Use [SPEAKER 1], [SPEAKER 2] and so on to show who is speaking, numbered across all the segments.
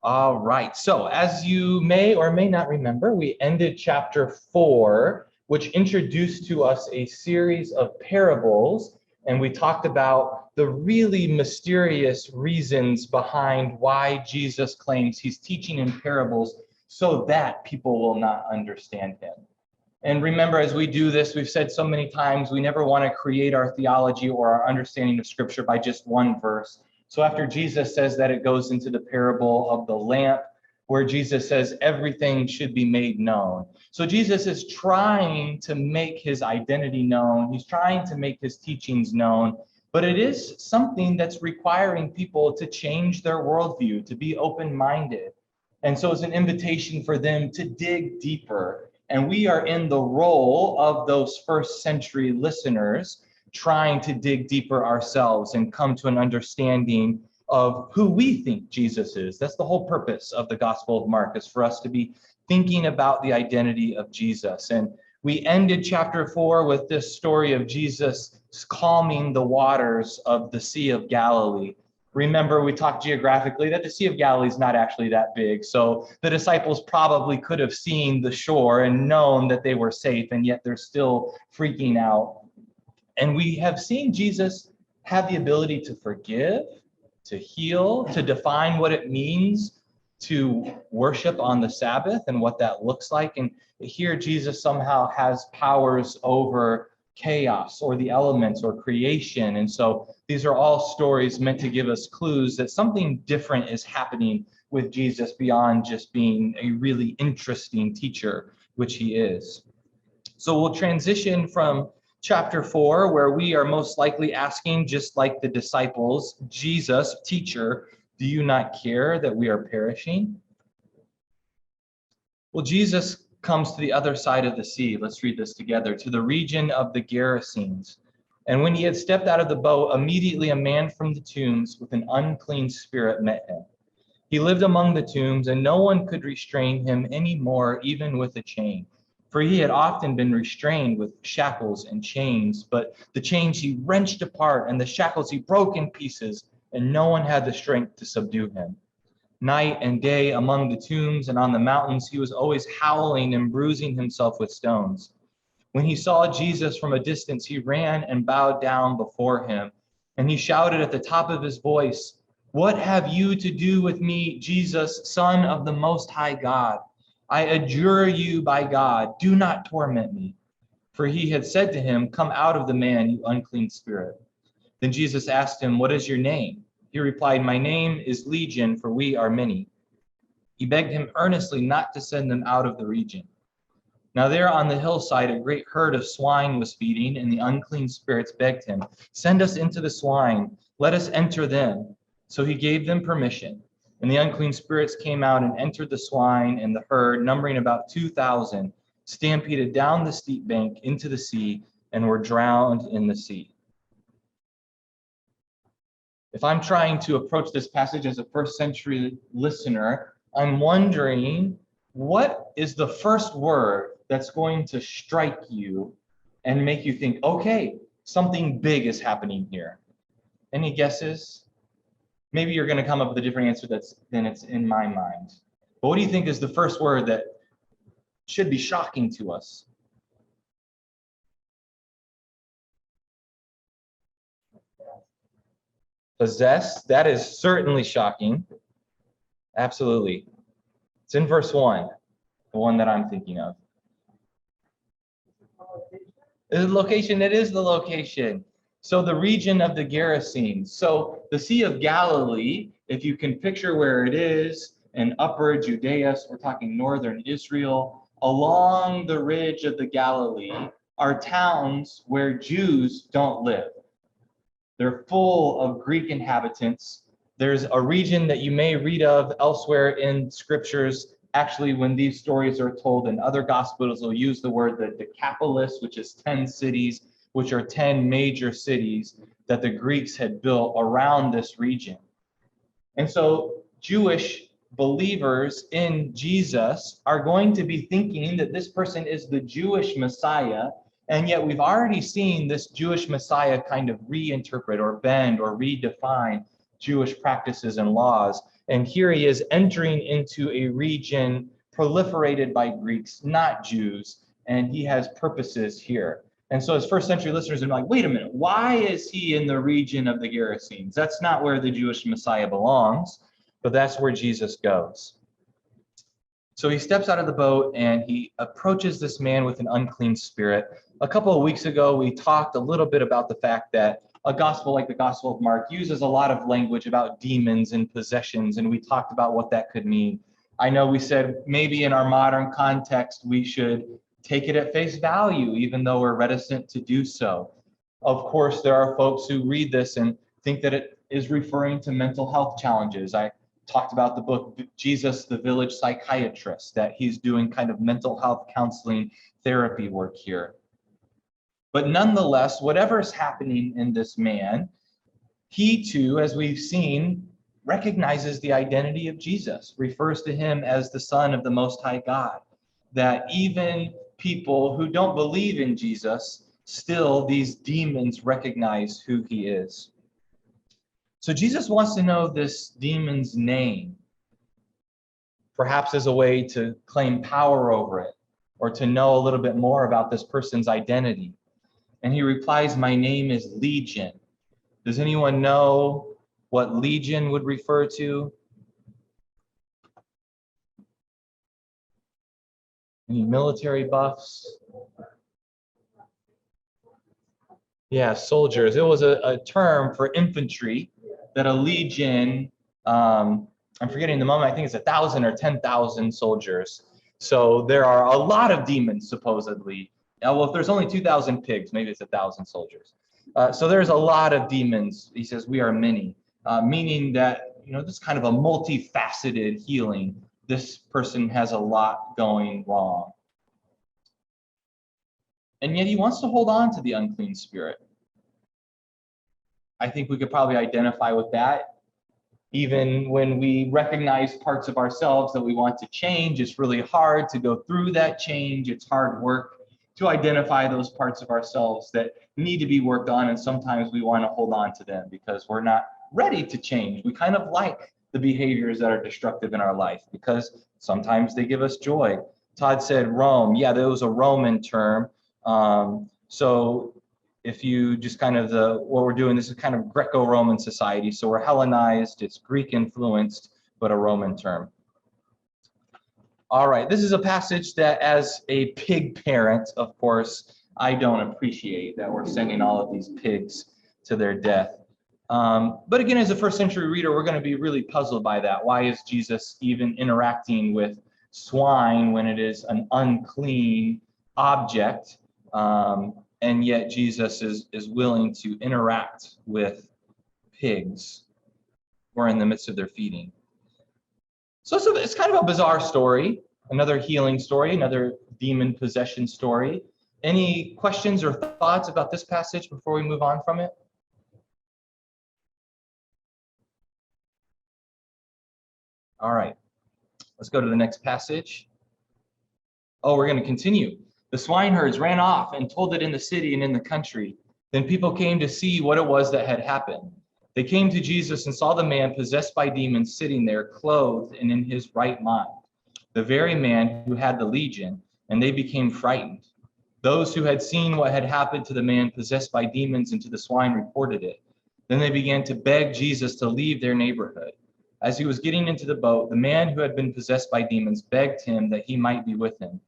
[SPEAKER 1] All right. So as you may or may not remember, we ended chapter 4, which introduced to us a series of parables. And we talked about the really mysterious reasons behind why Jesus claims he's teaching in parables so that people will not understand him. And remember, as we do this, we've said so many times, we never want to create our theology or our understanding of Scripture by just one verse. So after Jesus says that, it goes into the parable of the lamp, where Jesus says everything should be made known. So Jesus is trying to make his identity known. He's trying to make his teachings known. But it is something that's requiring people to change their worldview, to be open-minded. And so it's an invitation for them to dig deeper. And we are in the role of those first century listeners, trying to dig deeper ourselves and come to an understanding of who we think Jesus is. That's the whole purpose of the Gospel of Mark, is for us to be thinking about the identity of Jesus. And we ended chapter 4 with this story of Jesus calming the waters of the Sea of Galilee. Remember, we talked geographically that the Sea of Galilee is not actually that big. So the disciples probably could have seen the shore and known that they were safe, and yet they're still freaking out. And we have seen Jesus have the ability to forgive, to heal, to define what it means to worship on the Sabbath and what that looks like. And here Jesus somehow has powers over chaos or the elements or creation. And so these are all stories meant to give us clues that something different is happening with Jesus beyond just being a really interesting teacher, which he is. So we'll transition from chapter 4, where we are most likely asking, just like the disciples, Jesus, teacher, do you not care that we are perishing? Well, Jesus comes to the other side of the sea. Let's read this together. To the region of the Gerasenes. And when he had stepped out of the boat, immediately a man from the tombs with an unclean spirit met him. He lived among the tombs, and no one could restrain him any more, even with a chain. For he had often been restrained with shackles and chains, but the chains he wrenched apart, and the shackles he broke in pieces, and no one had the strength to subdue him. Night and day among the tombs and on the mountains, he was always howling and bruising himself with stones. When he saw Jesus from a distance, he ran and bowed down before him, and he shouted at the top of his voice, "What have you to do with me, Jesus, Son of the Most High God? I adjure you by God, do not torment me." For he had said to him, "Come out of the man, you unclean spirit." Then Jesus asked him, "What is your name?" He replied, "My name is Legion, for we are many." He begged him earnestly not to send them out of the region. Now there on the hillside a great herd of swine was feeding, and the unclean spirits begged him, "Send us into the swine, let us enter them." So he gave them permission. And the unclean spirits came out and entered the swine, and the herd, numbering about 2,000, stampeded down the steep bank into the sea and were drowned in the sea. If I'm trying to approach this passage as a first century listener, I'm wondering, what is the first word that's going to strike you and make you think, okay, something big is happening here? Any guesses? Maybe you're going to come up with a different answer than it's in my mind. But what do you think is the first word that should be shocking to us? Possess, that is certainly shocking. Absolutely. It's in verse 1, the one that I'm thinking of. The location, it is the location. So the region of the Gerasenes. So the Sea of Galilee, if you can picture where it is, in upper Judea, so we're talking northern Israel, along the ridge of the Galilee are towns where Jews don't live. They're full of Greek inhabitants. There's a region that you may read of elsewhere in scriptures. Actually, when these stories are told in other gospels, they'll use the word the Decapolis, which is 10 cities, which are 10 major cities that the Greeks had built around this region. And so Jewish believers in Jesus are going to be thinking that this person is the Jewish Messiah. And yet we've already seen this Jewish Messiah kind of reinterpret or bend or redefine Jewish practices and laws. And here he is entering into a region proliferated by Greeks, not Jews, and he has purposes here. And so his first century listeners are like, wait a minute, why is he in the region of the Gerasenes? That's not where the Jewish Messiah belongs, but that's where Jesus goes. So he steps out of the boat and he approaches this man with an unclean spirit. A couple of weeks ago, we talked a little bit about the fact that a gospel like the Gospel of Mark uses a lot of language about demons and possessions, and we talked about what that could mean. I know we said maybe in our modern context, we should take it at face value, even though we're reticent to do so. Of course, there are folks who read this and think that it is referring to mental health challenges. I talked about the book, Jesus, the Village Psychiatrist, that he's doing kind of mental health counseling therapy work here. But nonetheless, whatever's happening in this man, he too, as we've seen, recognizes the identity of Jesus, refers to him as the Son of the Most High God, that even people who don't believe in Jesus, still these demons recognize who he is. So Jesus wants to know this demon's name, perhaps as a way to claim power over it, or to know a little bit more about this person's identity. And he replies, my name is Legion. Does anyone know what Legion would refer to? Any military buffs? Yeah, soldiers. It was a term for infantry that a legion, I'm forgetting the moment, I think it's 1,000 or 10,000 soldiers. So there are a lot of demons, supposedly. Now, well, if there's only 2,000 pigs, maybe it's 1,000 soldiers. So there's a lot of demons. He says, we are many, meaning that, this is kind of a multifaceted healing. This person has a lot going wrong. And yet he wants to hold on to the unclean spirit. I think we could probably identify with that. Even when we recognize parts of ourselves that we want to change, it's really hard to go through that change. It's hard work to identify those parts of ourselves that need to be worked on, and sometimes we want to hold on to them because we're not ready to change. We kind of like the behaviors that are destructive in our life because sometimes they give us joy. Todd said Rome. Yeah, that was a Roman term. So if you just kind of what we're doing, this is kind of Greco-Roman society. So we're Hellenized, it's Greek influenced, but a Roman term. All right, this is a passage that as a pig parent, of course, I don't appreciate that we're sending all of these pigs to their death. But again, as a first century reader, we're going to be really puzzled by that. Why is Jesus even interacting with swine when it is an unclean object? And yet Jesus is willing to interact with pigs who are in the midst of their feeding. So it's kind of a bizarre story, another healing story, another demon possession story. Any questions or thoughts about this passage before we move on from it? All right, let's go to the next passage. Oh, we're going to continue. The swineherds ran off and told it in the city and in the country. Then people came to see what it was that had happened. They came to Jesus and saw the man possessed by demons sitting there, clothed and in his right mind, the very man who had the legion, and they became frightened. Those who had seen what had happened to the man possessed by demons and to the swine reported it. Then they began to beg Jesus to leave their neighborhood. As he was getting into the boat, the man who had been possessed by demons begged him that he might be with him.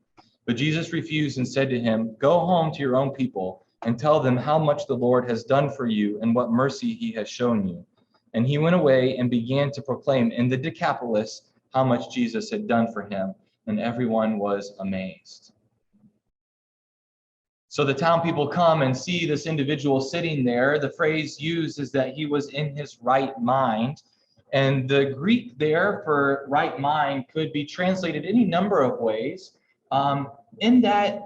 [SPEAKER 1] But Jesus refused and said to him, "Go home to your own people and tell them how much the Lord has done for you and what mercy he has shown you." And he went away and began to proclaim in the Decapolis how much Jesus had done for him, and everyone was amazed. So the town people come and see this individual sitting there. The phrase used is that he was in his right mind. And the Greek there for right mind could be translated any number of ways, in that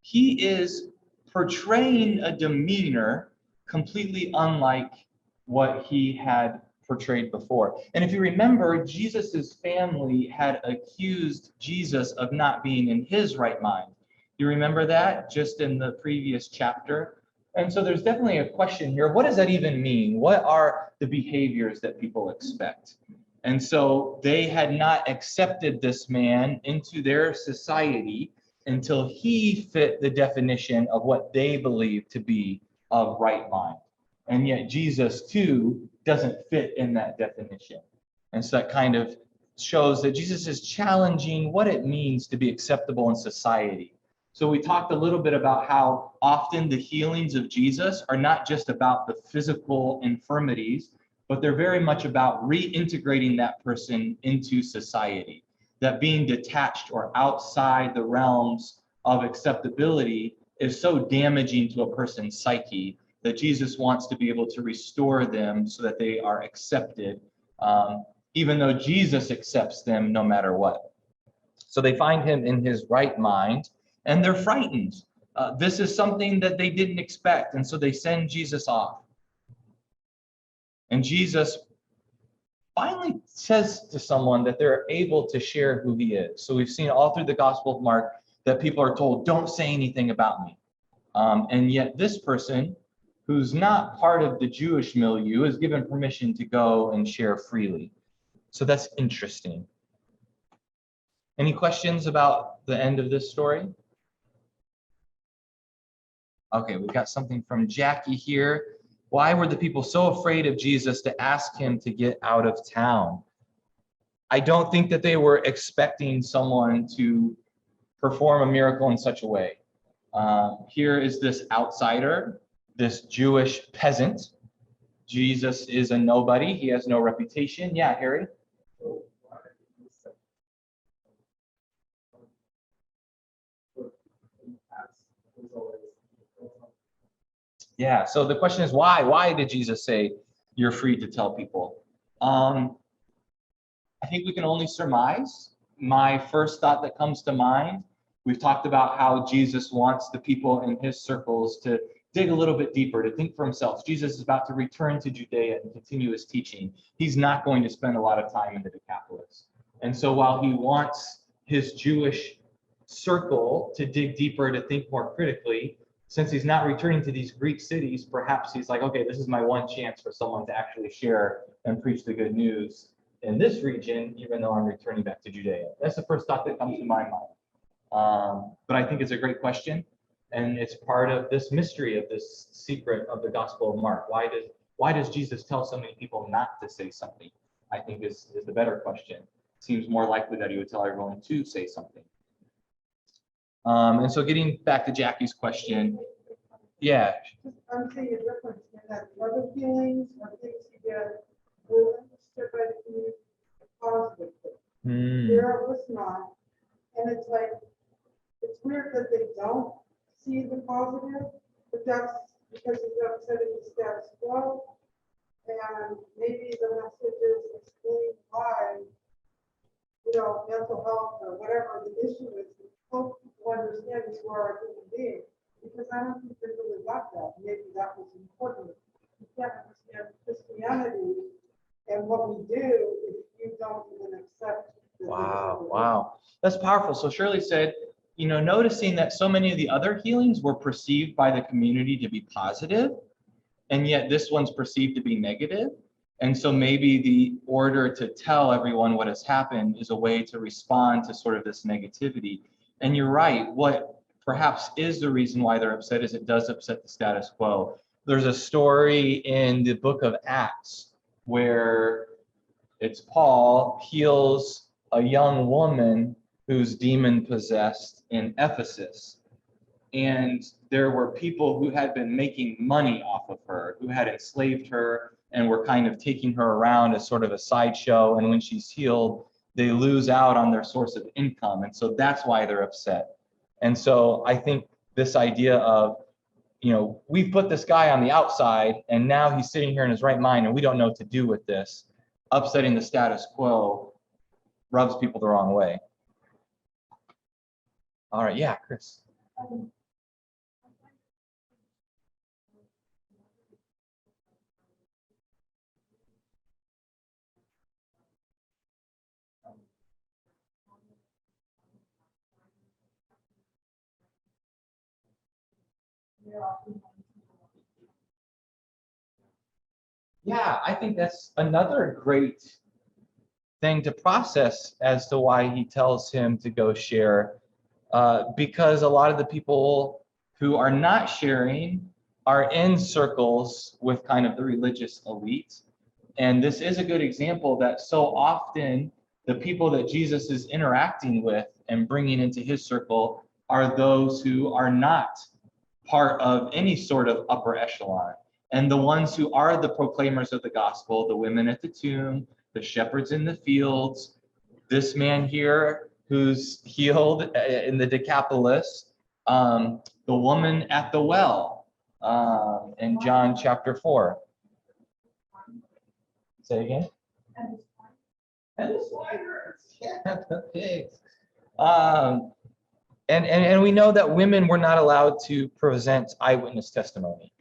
[SPEAKER 1] he is portraying a demeanor completely unlike what he had portrayed before. And if you remember, Jesus's family had accused Jesus of not being in his right mind. You remember that just in the previous chapter? And so there's definitely a question here. What does that even mean? What are the behaviors that people expect? And so they had not accepted this man into their society until he fit the definition of what they believed to be of right mind. And yet Jesus too doesn't fit in that definition. And so that kind of shows that Jesus is challenging what it means to be acceptable in society. So we talked a little bit about how often the healings of Jesus are not just about the physical infirmities, but they're very much about reintegrating that person into society. That being detached or outside the realms of acceptability is so damaging to a person's psyche that Jesus wants to be able to restore them so that they are accepted, even though Jesus accepts them no matter what. So they find him in his right mind, and they're frightened. This is something that they didn't expect, and so they send Jesus off. And Jesus finally says to someone that they're able to share who he is. So we've seen all through the Gospel of Mark that people are told, don't say anything about me. And yet this person, who's not part of the Jewish milieu, is given permission to go and share freely. So that's interesting. Any questions about the end of this story? Okay, we've got something from Jackie here. Why were the people so afraid of Jesus to ask him to get out of town? I don't think that they were expecting someone to perform a miracle in such a way. Here is this outsider, this Jewish peasant. Jesus is a nobody. He has no reputation. Yeah, Harry? Yeah, so the question is why? Why did Jesus say you're free to tell people? I think we can only surmise. My first thought that comes to mind, we've talked about how Jesus wants the people in his circles to dig a little bit deeper, to think for himself. Jesus is about to return to Judea and continue his teaching. He's not going to spend a lot of time in the Decapolis. And so while he wants his Jewish circle to dig deeper, to think more critically, since he's not returning to these Greek cities, perhaps he's like, okay, this is my one chance for someone to actually share and preach the good news in this region, even though I'm returning back to Judea. That's the first thought that comes to my mind. But I think it's a great question, and it's part of this mystery of this secret of the Gospel of Mark. Why does Jesus tell so many people not to say something? I think is the better question. Seems more likely that he would tell everyone to say something. And so getting back to Jackie's question, yeah.
[SPEAKER 2] I'm seeing a difference in that other feelings or things you get were understood by the community positively. There was not. And it's like, it's weird that they don't see the positive, but that's because it's upsetting the status quo. And maybe the message is explain why, mental health or whatever the issue is, hope people understand that you are a human being. Because I don't think they really got that. Maybe that was important. You can't understand Christianity and what we do if you don't even accept.
[SPEAKER 1] Wow. That's powerful. So Shirley said, noticing that so many of the other healings were perceived by the community to be positive, and yet this one's perceived to be negative. And so maybe the order to tell everyone what has happened is a way to respond to sort of this negativity. And you're right, what perhaps is the reason why they're upset is it does upset the status quo. There's a story in the book of Acts where it's Paul heals a young woman who's demon possessed in Ephesus. And there were people who had been making money off of her, who had enslaved her and were kind of taking her around as sort of a sideshow. And when she's healed, they lose out on their source of income. And so that's why they're upset. And so I think this idea of, we've put this guy on the outside and now he's sitting here in his right mind and we don't know what to do with this, upsetting the status quo rubs people the wrong way. All right, yeah, Chris. Yeah, I think that's another great thing to process as to why he tells him to go share. Because a lot of the people who are not sharing are in circles with kind of the religious elite. And this is a good example that so often the people that Jesus is interacting with and bringing into his circle are those who are not part of any sort of upper echelon. And the ones who are the proclaimers of the gospel, the women at the tomb, the shepherds in the fields, this man here who's healed in the Decapolis, the woman at the well in John chapter 4. Say again? And the swineherd. Yeah, the pigs. And we know that women were not allowed to present eyewitness testimony.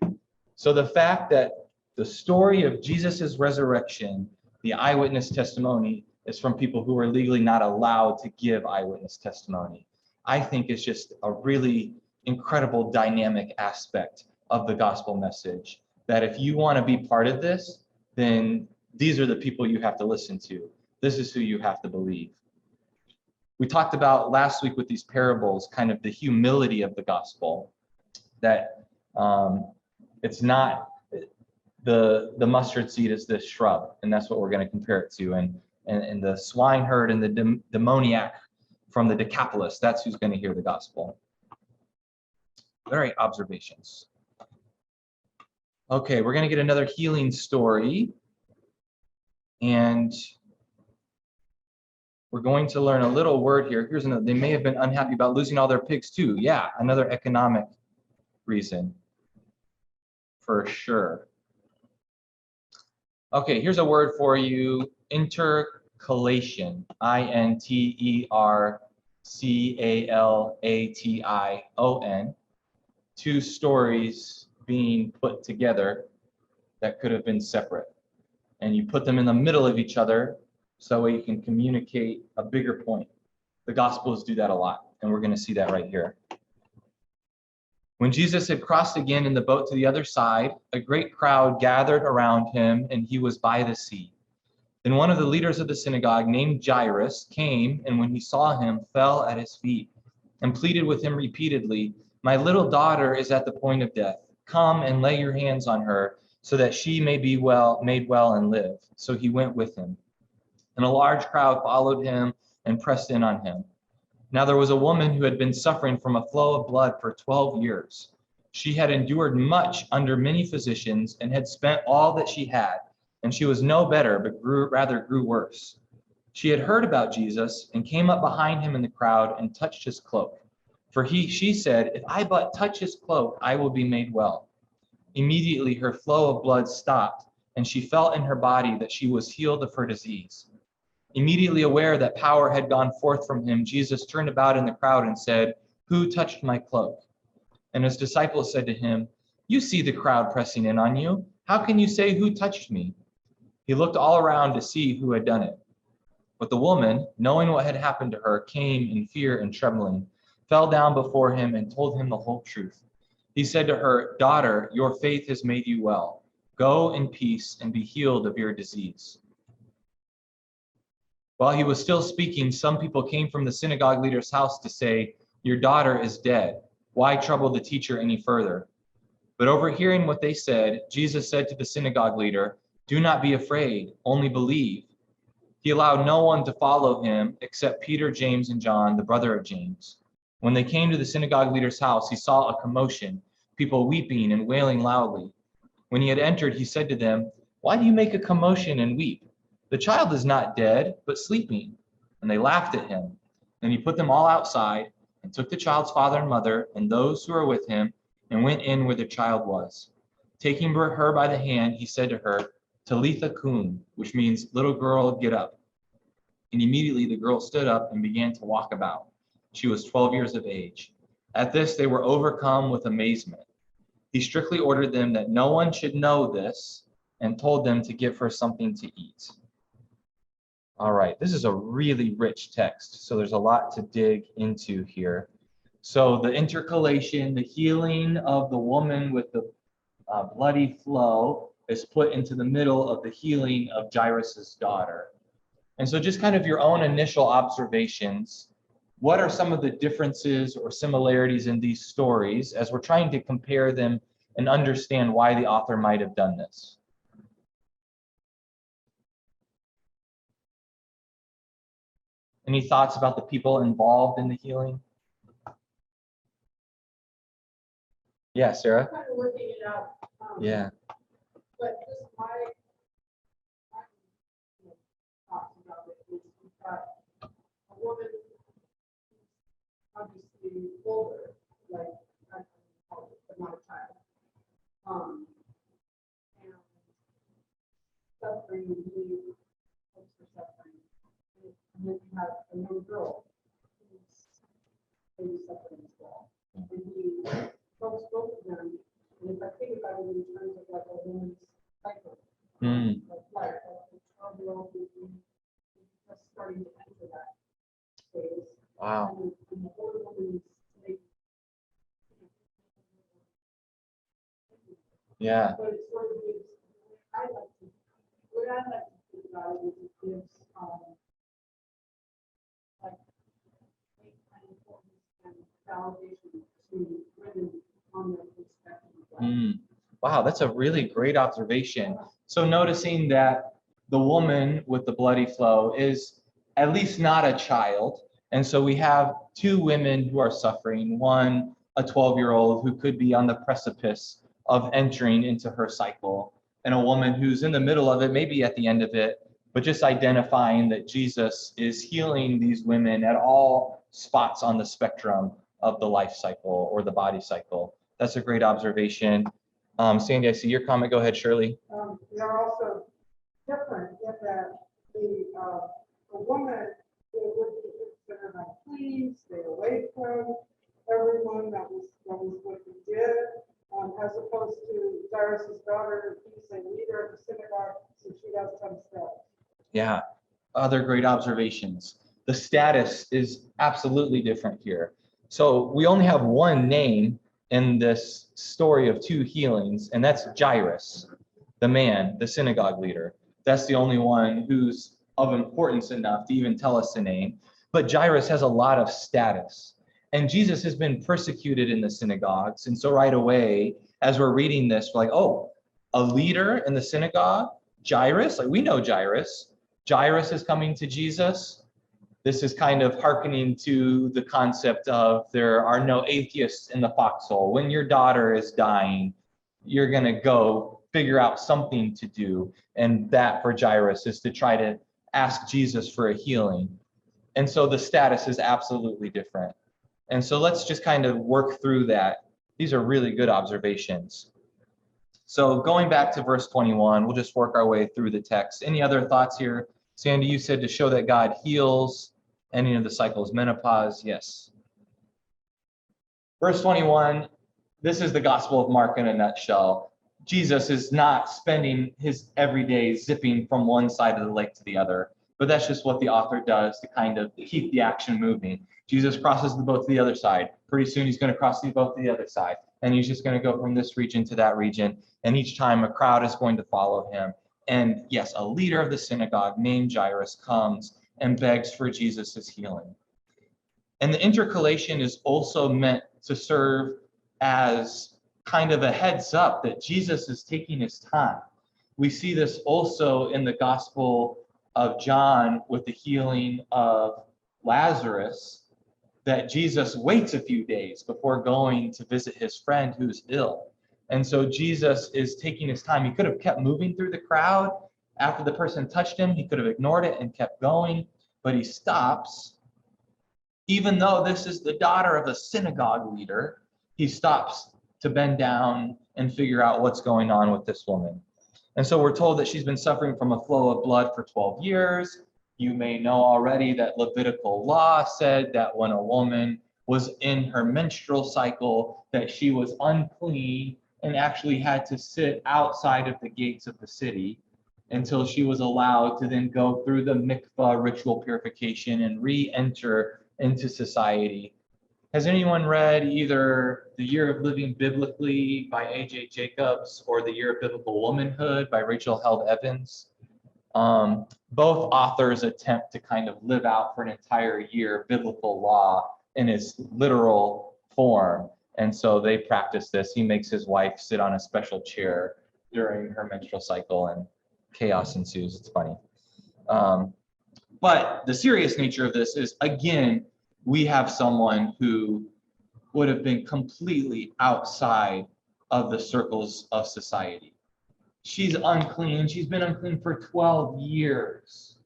[SPEAKER 1] So the fact that the story of Jesus's resurrection, the eyewitness testimony, is from people who are legally not allowed to give eyewitness testimony, I think is just a really incredible dynamic aspect of the gospel message. That if you want to be part of this, then these are the people you have to listen to. This is who you have to believe. We talked about last week with these parables, kind of the humility of the gospel, that it's not the mustard seed is this shrub, and that's what we're going to compare it to. And the swineherd and the demoniac from the Decapolis, that's who's going to hear the gospel. All right, observations. Okay, we're going to get another healing story. And we're going to learn a little word here. Here's another. They may have been unhappy about losing all their pigs too. Yeah, another economic reason for sure. Okay, here's a word for you. Intercalation. INTERCALATION. Two stories being put together that could have been separate. And you put them in the middle of each other so you can communicate a bigger point. The Gospels do that a lot, and we're going to see that right here. When Jesus had crossed again in the boat to the other side, a great crowd gathered around him, and he was by the sea. Then one of the leaders of the synagogue, named Jairus, came, and when he saw him, fell at his feet and pleaded with him repeatedly, "My little daughter is at the point of death. Come and lay your hands on her, so that she may be made well and live." So he went with him. And a large crowd followed him and pressed in on him. Now there was a woman who had been suffering from a flow of blood for 12 years. She had endured much under many physicians and had spent all that she had, and she was no better, but grew worse. She had heard about Jesus and came up behind him in the crowd and touched his cloak. For she said, "If I but touch his cloak, I will be made well." Immediately her flow of blood stopped, and she felt in her body that she was healed of her disease. Immediately aware that power had gone forth from him, Jesus turned about in the crowd and said, "Who touched my cloak?" And his disciples said to him, "You see the crowd pressing in on you. How can you say, 'Who touched me?'" He looked all around to see who had done it. But the woman, knowing what had happened to her, came in fear and trembling, fell down before him and told him the whole truth. He said to her, "Daughter, your faith has made you well. Go in peace and be healed of your disease." While he was still speaking, some people came from the synagogue leader's house to say, "Your daughter is dead. Why trouble the teacher any further?" But overhearing what they said, Jesus said to the synagogue leader, "Do not be afraid, only believe." He allowed no one to follow him except Peter, James, and John, the brother of James. When they came to the synagogue leader's house, he saw a commotion, people weeping and wailing loudly. When he had entered, he said to them, "Why do you make a commotion and weep? The child is not dead, but sleeping." And they laughed at him. Then he put them all outside and took the child's father and mother and those who were with him and went in where the child was. Taking her by the hand, he said to her, "Talitha kum," which means, "Little girl, get up." And immediately the girl stood up and began to walk about. She was 12 years of age. At this, they were overcome with amazement. He strictly ordered them that no one should know this and told them to give her something to eat. All right, this is a really rich text, so there's a lot to dig into here. So the intercalation, the healing of the woman with the bloody flow, is put into the middle of the healing of Jairus's daughter. And so just kind of your own initial observations, what are some of the differences or similarities in these stories as we're trying to compare them and understand why the author might have done this? Any thoughts about the people involved in the healing? Yeah, Sarah?
[SPEAKER 2] Kind of working it out.
[SPEAKER 1] Yeah.
[SPEAKER 2] But just my thoughts about it is we've got a woman obviously older, like I don't know, but not a child. And suffering, really folks are suffering. And then you have a young girl who's maybe suffering as well. And he helps both of them. And if I think about it in terms of like a woman's cycle, like life, like a 12-year-old who's just starting to enter that phase.
[SPEAKER 1] Wow.
[SPEAKER 2] And the older woman is maybe,
[SPEAKER 1] Yeah.
[SPEAKER 2] but it sort of gives, what I like to think about it is it gives, like, kind of importance and validation to women on their perspective of life.
[SPEAKER 1] Wow, that's a really great observation. So noticing that the woman with the bloody flow is at least not a child. And so we have two women who are suffering, one, a 12-year-old who could be on the precipice of entering into her cycle, and a woman who's in the middle of it, maybe at the end of it, but just identifying that Jesus is healing these women at all spots on the spectrum of the life cycle or the body cycle. That's a great observation. Sandy, I see your comment. Go ahead, Shirley.
[SPEAKER 2] They're also different in that the woman would be considered unclean, stay away from everyone. That was what he did, as opposed to Jairus' daughter, he's a leader of the synagogue, so she has some steps.
[SPEAKER 1] Yeah, other great observations. The status is absolutely different here. So we only have one name in this story of two healings, and that's Jairus, the man, the synagogue leader. That's the only one who's of importance enough to even tell us the name. But Jairus has a lot of status. And Jesus has been persecuted in the synagogues. And so right away, as we're reading this, we're like, oh, a leader in the synagogue, Jairus? Like, we know Jairus. Jairus is coming to Jesus. This is kind of hearkening to the concept of there are no atheists in the foxhole. When your daughter is dying, you're going to go figure out something to do. And that for Jairus is to try to ask Jesus for a healing. And so the status is absolutely different. And so let's just kind of work through that. These are really good observations. So going back to verse 21, we'll just work our way through the text. Any other thoughts here? Sandy, you said to show that God heals ending of the cycles, menopause. Yes. Verse 21, this is the Gospel of Mark in a nutshell. Jesus is not spending his everyday zipping from one side of the lake to the other, but that's just what the author does to kind of keep the action moving. Jesus crosses the boat to the other side. Pretty soon he's going to cross the boat to the other side, and he's just going to go from this region to that region, and each time a crowd is going to follow him. And yes, a leader of the synagogue named Jairus comes and begs for Jesus' healing. And the intercalation is also meant to serve as kind of a heads up that Jesus is taking his time. We see this also in the Gospel of John with the healing of Lazarus, that Jesus waits a few days before going to visit his friend who's ill. And so Jesus is taking his time. He could have kept moving through the crowd. After the person touched him, he could have ignored it and kept going, but he stops. Even though this is the daughter of a synagogue leader, he stops to bend down and figure out what's going on with this woman. And so we're told that she's been suffering from a flow of blood for 12 years. You may know already that Levitical law said that when a woman was in her menstrual cycle, that she was unclean and actually had to sit outside of the gates of the city until she was allowed to then go through the mikvah ritual purification and re-enter into society. Has anyone read either The Year of Living Biblically by A.J. Jacobs or The Year of Biblical Womanhood by Rachel Held Evans? Both authors attempt to kind of live out for an entire year biblical law in its literal form. And so they practice this. He makes his wife sit on a special chair during her menstrual cycle and chaos ensues. It's funny. But the serious nature of this is, again, we have someone who would have been completely outside of the circles of society. She's unclean. She's been unclean for 12 years.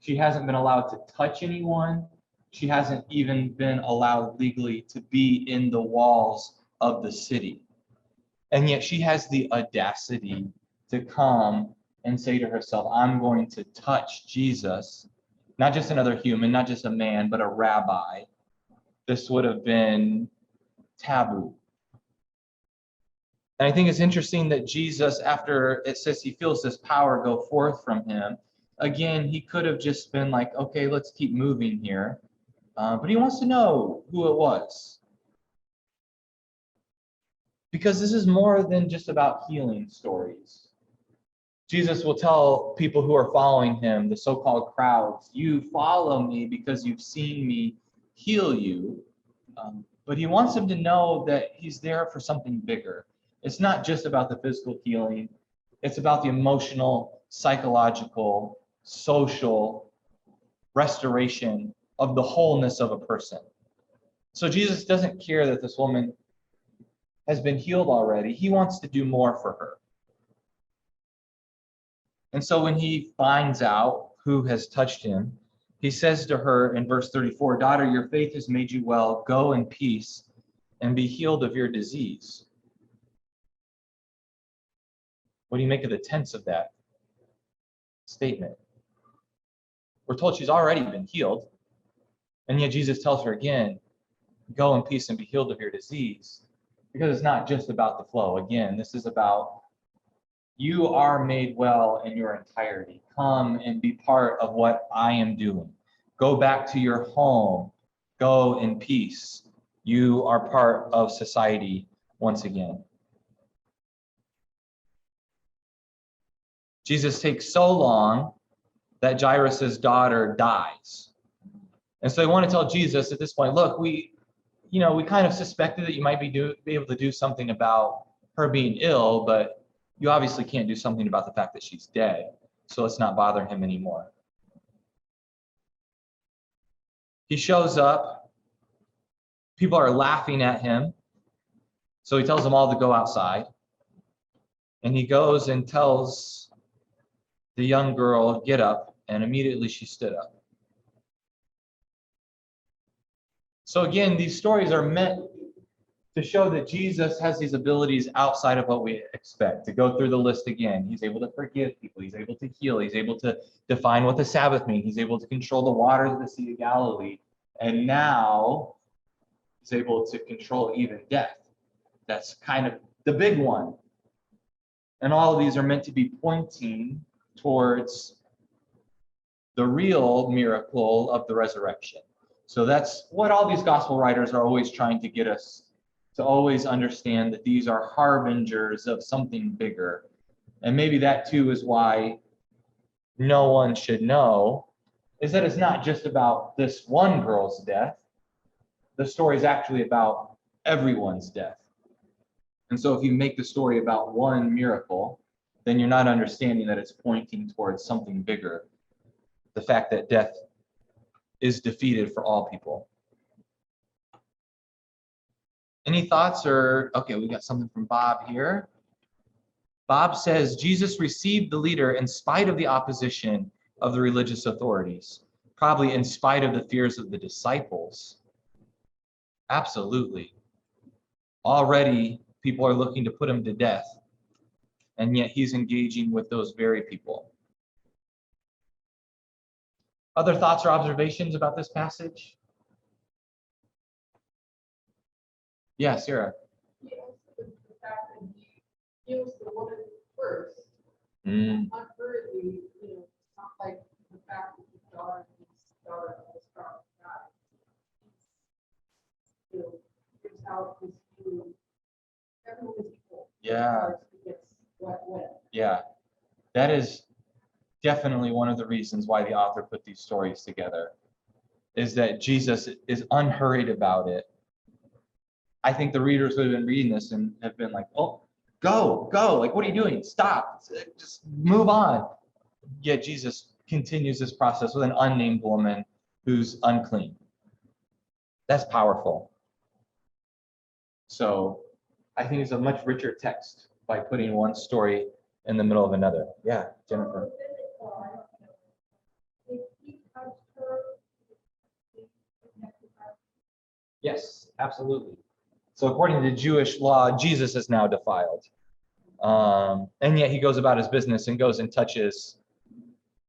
[SPEAKER 1] She hasn't been allowed to touch anyone. She hasn't even been allowed legally to be in the walls of the city. And yet she has the audacity to come and say to herself, I'm going to touch Jesus, not just another human, not just a man, but a rabbi. This would have been taboo. And I think it's interesting that Jesus, after it says he feels this power go forth from him, again, he could have just been like, okay, let's keep moving here. But he wants to know who it was. Because this is more than just about healing stories. Jesus will tell people who are following him, the so-called crowds, you follow me because you've seen me heal you. But he wants them to know that he's there for something bigger. It's not just about the physical healing. It's about the emotional, psychological, social restoration of the wholeness of a person. So Jesus doesn't care that this woman has been healed already. He wants to do more for her. And so when he finds out who has touched him, he says to her in verse 34, daughter, your faith has made you well. Go in peace and be healed of your disease. What do you make of the tense of that statement? We're told she's already been healed. And yet Jesus tells her again, go in peace and be healed of your disease. Because it's not just about the flow. Again, this is about you are made well in your entirety. Come and be part of what I am doing. Go back to your home. Go in peace. You are part of society once again. Jesus takes so long that Jairus' daughter dies. And so they want to tell Jesus at this point, look, we kind of suspected that you might be able to do something about her being ill, but you obviously can't do something about the fact that she's dead. So let's not bother him anymore. He shows up. People are laughing at him. So he tells them all to go outside. And he goes and tells the young girl, get up. And immediately she stood up. So again, these stories are meant to show that Jesus has these abilities outside of what we expect. To go through the list again, he's able to forgive people, he's able to heal, he's able to define what the Sabbath means, he's able to control the waters of the Sea of Galilee, and now he's able to control even death. That's kind of the big one. And all of these are meant to be pointing towards the real miracle of the resurrection. So that's what all these gospel writers are always trying to get us to always understand, that these are harbingers of something bigger. And maybe that too is why no one should know, is that it's not just about this one girl's death. The story is actually about everyone's death. And so if you make the story about one miracle, then you're not understanding that it's pointing towards something bigger. The fact that death is defeated for all people. Any thoughts? Or okay, we got something from Bob here. Bob says Jesus received the leader in spite of the opposition of the religious authorities, probably in spite of the fears of the disciples. Absolutely. Already people are looking to put him to death, and yet he's engaging with those very people. Other thoughts or observations about this passage? Yeah, Sarah.
[SPEAKER 2] He also the fact that he heals the woman first, unhurriedly, not like the fact that his daughter of the strong God. Heals out this view. Everyone is equal.
[SPEAKER 1] Yeah. Yeah. That is definitely one of the reasons why the author put these stories together, is that Jesus is unhurried about it. I think the readers would have been reading this and have been like, oh, go, like, what are you doing? Stop, just move on. Yet Jesus continues this process with an unnamed woman who's unclean. That's powerful. So I think it's a much richer text by putting one story in the middle of another. Yeah, Jennifer. Yes, absolutely. So according to Jewish law, Jesus is now defiled. And yet he goes about his business and goes and touches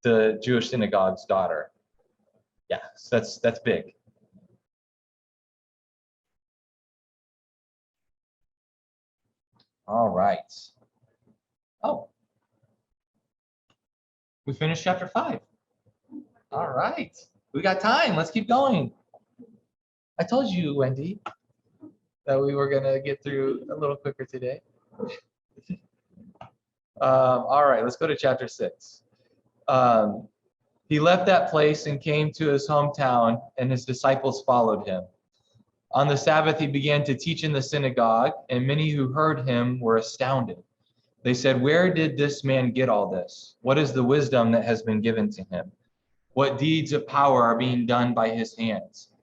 [SPEAKER 1] the Jewish synagogue's daughter. Yeah, so that's big. All right. Oh, we finished chapter 5. All right. We got time. Let's keep going. I told you, Wendy, that we were going to get through a little quicker today. All right, let's go to chapter 6. He left that place and came to his hometown, and his disciples followed him. On the Sabbath, he began to teach in the synagogue, and many who heard him were astounded. They said, "Where did this man get all this? What is the wisdom that has been given to him? What deeds of power are being done by his hands?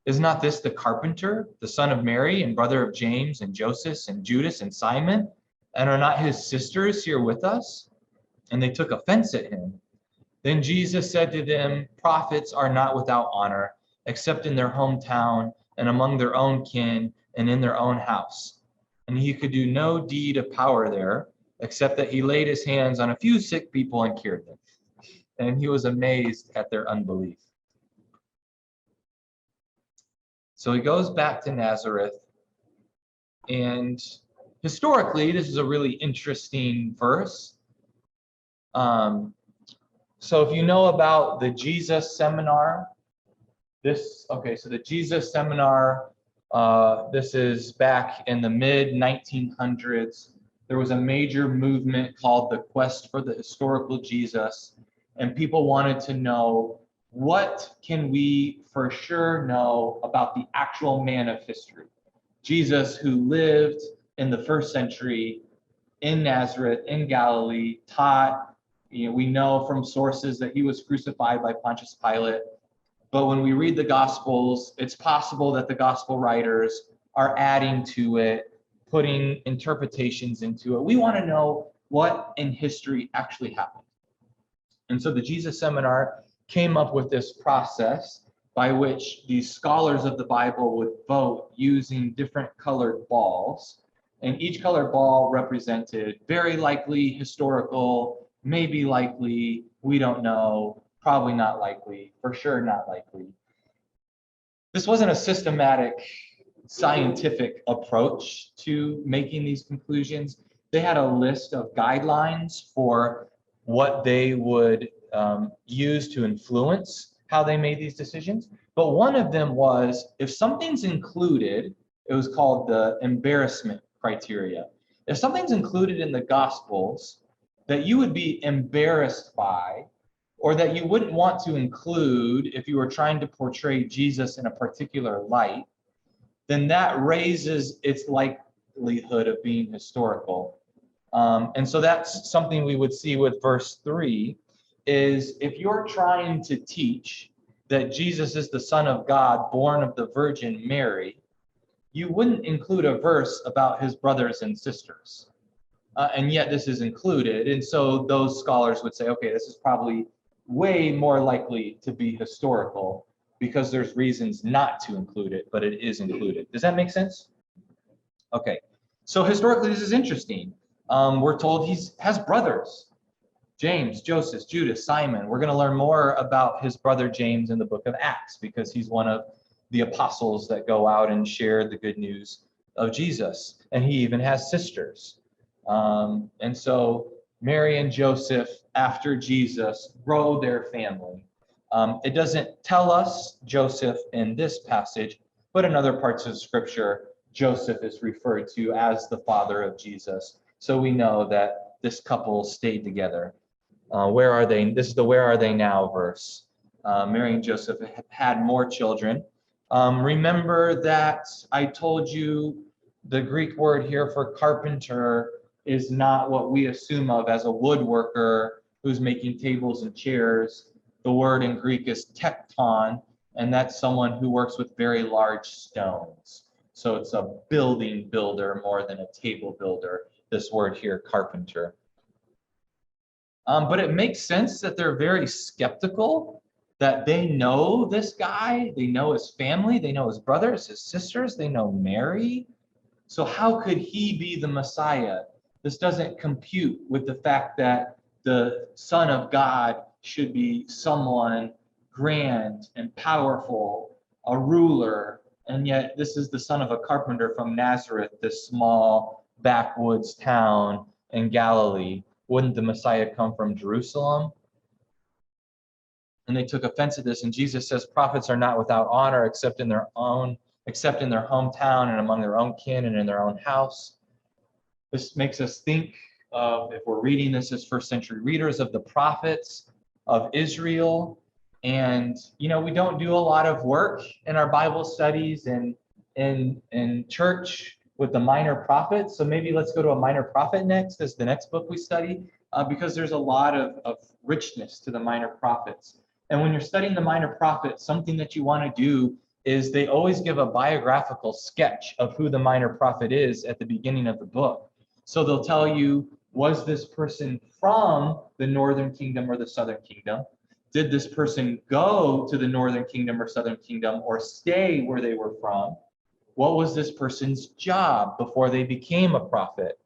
[SPEAKER 1] Is not this the carpenter, the son of Mary, and brother of James and Joseph and Judas and Simon? And are not his sisters here with us?" And they took offense at him. Then Jesus said to them, "Prophets are not without honor, except in their hometown and among their own kin and in their own house." And he could do no deed of power there, except that he laid his hands on a few sick people and cured them. And he was amazed at their unbelief. So he goes back to Nazareth. And historically, this is a really interesting verse. So if you know about the Jesus Seminar, so the Jesus Seminar, this is back in the mid-1900s. There was a major movement called the Quest for the Historical Jesus, and people wanted to know, what can we for sure know about the actual man of history? Jesus, who lived in the first century in Nazareth, in Galilee, taught. We know from sources that he was crucified by Pontius Pilate. But when we read the Gospels, it's possible that the Gospel writers are adding to it, putting interpretations into it. We want to know what in history actually happened. And so the Jesus Seminar came up with this process by which these scholars of the Bible would vote using different colored balls. And each colored ball represented very likely historical, maybe likely, we don't know, probably not likely, for sure not likely. This wasn't a systematic scientific approach to making these conclusions. They had a list of guidelines for what they would use to influence how they made these decisions. But one of them was, if something's included, it was called the embarrassment criteria. If something's included in the Gospels that you would be embarrassed by, or that you wouldn't want to include if you were trying to portray Jesus in a particular light, then that raises its likelihood of being historical. And so that's something we would see with verse 3, is if you're trying to teach that Jesus is the Son of God, born of the Virgin Mary, you wouldn't include a verse about his brothers and sisters. And yet this is included. And so those scholars would say, okay, this is probably way more likely to be historical because there's reasons not to include it, but it is included. Does that make sense? Okay, so historically this is interesting. We're told he has brothers, James, Joseph, Judas, Simon. We're going to learn more about his brother James in the book of Acts because he's one of the apostles that go out and share the good news of Jesus. And he even has sisters. And so Mary and Joseph, after Jesus, grow their family. It doesn't tell us Joseph in this passage, but in other parts of Scripture, Joseph is referred to as the father of Jesus. So we know that this couple stayed together. Where are they? This is the where are they now verse. Mary and Joseph had more children. Remember that I told you the Greek word here for carpenter is not what we assume of as a woodworker who's making tables and chairs. The word in Greek is tekton, and that's someone who works with very large stones. So it's a building builder more than a table builder, this word here, carpenter. But it makes sense that they're very skeptical, that they know this guy, they know his family, they know his brothers, his sisters, they know Mary. So how could he be the Messiah? This doesn't compute with the fact that the Son of God should be someone grand and powerful, a ruler, and yet this is the son of a carpenter from Nazareth, this small backwoods town in Galilee. Wouldn't the Messiah come from Jerusalem? And they took offense at this, and Jesus says prophets are not without honor except in their hometown and among their own kin and in their own house. This makes us think of, if we're reading this as first century readers, of the prophets of Israel. And, you know, we don't do a lot of work in our Bible studies and in church with the minor prophets. So maybe let's go to a minor prophet next as the next book we study, because there's a lot of richness to the minor prophets. And when you're studying the minor prophets, something that you want to do is they always give a biographical sketch of who the minor prophet is at the beginning of the book. So they'll tell you, was this person from the northern kingdom or the southern kingdom? Did this person go to the northern kingdom or southern kingdom or stay where they were from? What was this person's job before they became a prophet?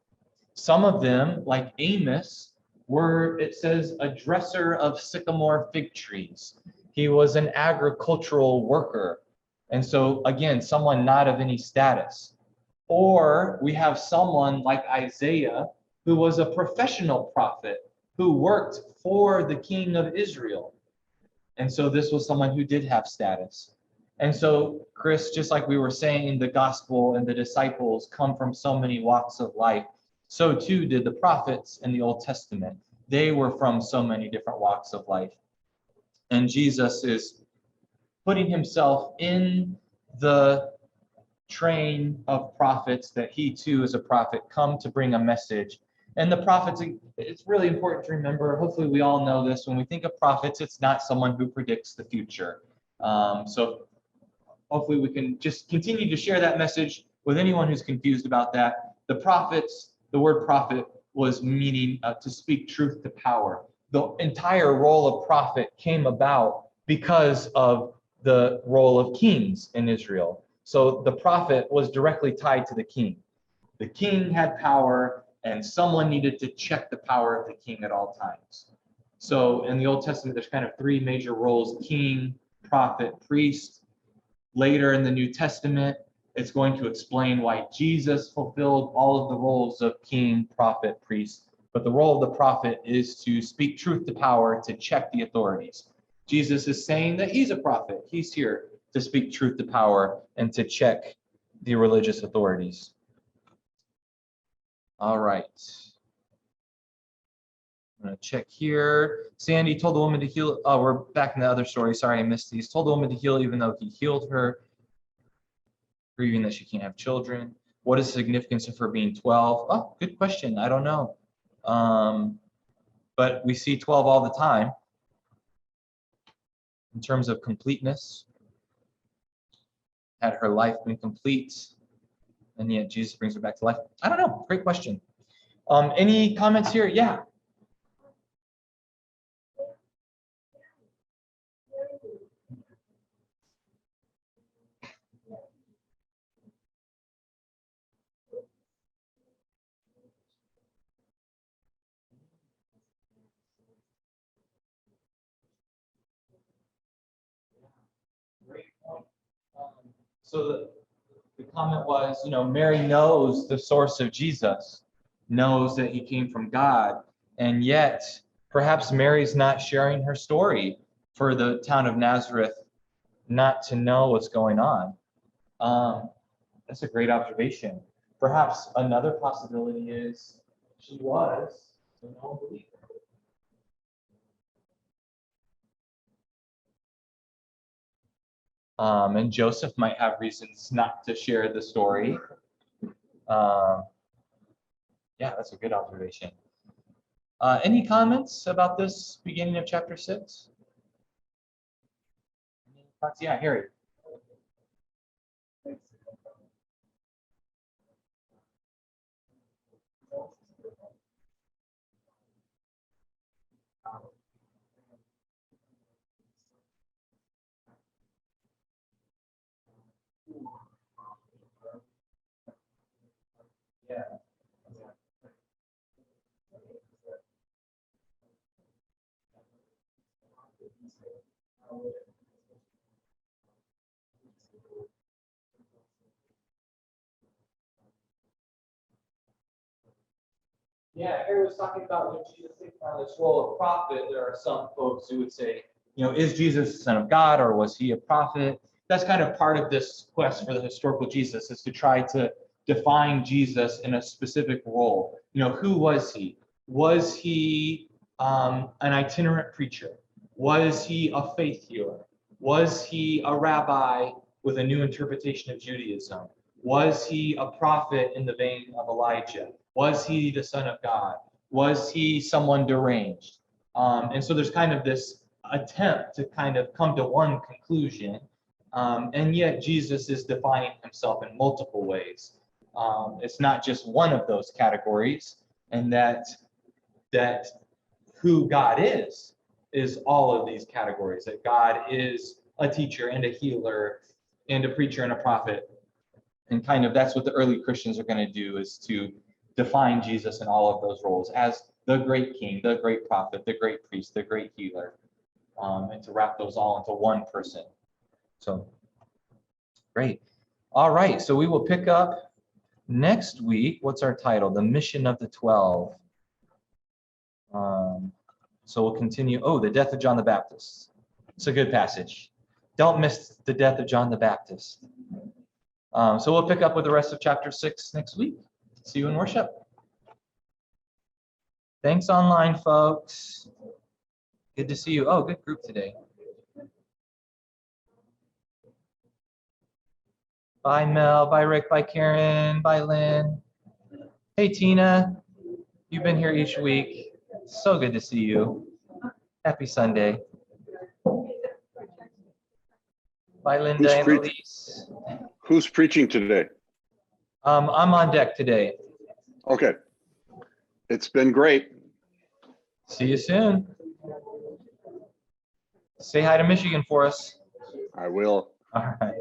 [SPEAKER 1] Some of them, like Amos, were, it says, a dresser of sycamore fig trees. He was an agricultural worker. And so, again, someone not of any status. Or we have someone like Isaiah, who was a professional prophet who worked for the king of Israel. And so this was someone who did have status. And so, Chris, just like we were saying, the gospel and the disciples come from so many walks of life. So too did the prophets in the Old Testament. They were from so many different walks of life. And Jesus is putting himself in the train of prophets that he too is a prophet, come to bring a message. And the prophets, it's really important to remember, hopefully we all know this, when we think of prophets, it's not someone who predicts the future. So hopefully we can just continue to share that message with anyone who's confused about that. The prophets, the word prophet was meaning to speak truth to power. The entire role of prophet came about because of the role of kings in Israel. So the prophet was directly tied to the king. The king had power, and someone needed to check the power of the king at all times. So in the Old Testament, there's kind of three major roles: king, prophet, priest. Later in the New Testament, it's going to explain why Jesus fulfilled all of the roles of king, prophet, priest. But the role of the prophet is to speak truth to power, to check the authorities. Jesus is saying that he's a prophet. He's here to speak truth to power and to check the religious authorities. All right. I'm going to check here. Sandy told the woman to heal. Oh, we're back in the other story. Sorry, I missed these. Told the woman to heal even though he healed her, grieving that she can't have children. What is the significance of her being 12? Oh, good question. I don't know. But we see 12 all the time in terms of completeness. Had her life been complete, and yet Jesus brings her back to life? I don't know. Great question. Any comments here? Yeah. Great point. So the comment was, you know, Mary knows the source of Jesus, knows that he came from God, and yet perhaps Mary's not sharing her story for the town of Nazareth not to know what's going on. That's a great observation. Perhaps another possibility is she was a known believer. And Joseph might have reasons not to share the story. Yeah, that's a good observation. Any comments about this beginning of chapter 6? Yeah, Harry. Yeah. Yeah, Harry was talking about when Jesus takes on this role of prophet, there are some folks who would say, is Jesus the Son of God or was he a prophet? That's kind of part of this quest for the historical Jesus, is to try to define Jesus in a specific role. Who was he? Was he an itinerant preacher? Was he a faith healer? Was he a rabbi with a new interpretation of Judaism? Was he a prophet in the vein of Elijah? Was he the Son of God? Was he someone deranged? And so there's kind of this attempt to kind of come to one conclusion, and yet Jesus is defining himself in multiple ways. It's not just one of those categories, and that who God is all of these categories, that God is a teacher and a healer and a preacher and a prophet. And kind of that's what the early Christians are going to do, is to define Jesus in all of those roles as the great king, the great prophet, the great priest, the great healer, and to wrap those all into one person. So great. All right, so we will pick up next week. What's our title? The Mission of the 12. So we'll continue. Oh, the death of John the Baptist. It's a good passage. Don't miss the death of John the Baptist. So we'll pick up with the rest of chapter 6 next week. See you in worship. Thanks online, folks. Good to see you. Oh, good group today. Bye, Mel. Bye, Rick. Bye, Karen. Bye, Lynn. Hey, Tina. You've been here each week. So good to see you. Happy Sunday. Bye, Linda and Elise.
[SPEAKER 3] Who's preaching today?
[SPEAKER 1] I'm on deck today.
[SPEAKER 3] Okay. It's been great.
[SPEAKER 1] See you soon. Say hi to Michigan for us.
[SPEAKER 3] I will.
[SPEAKER 1] All right.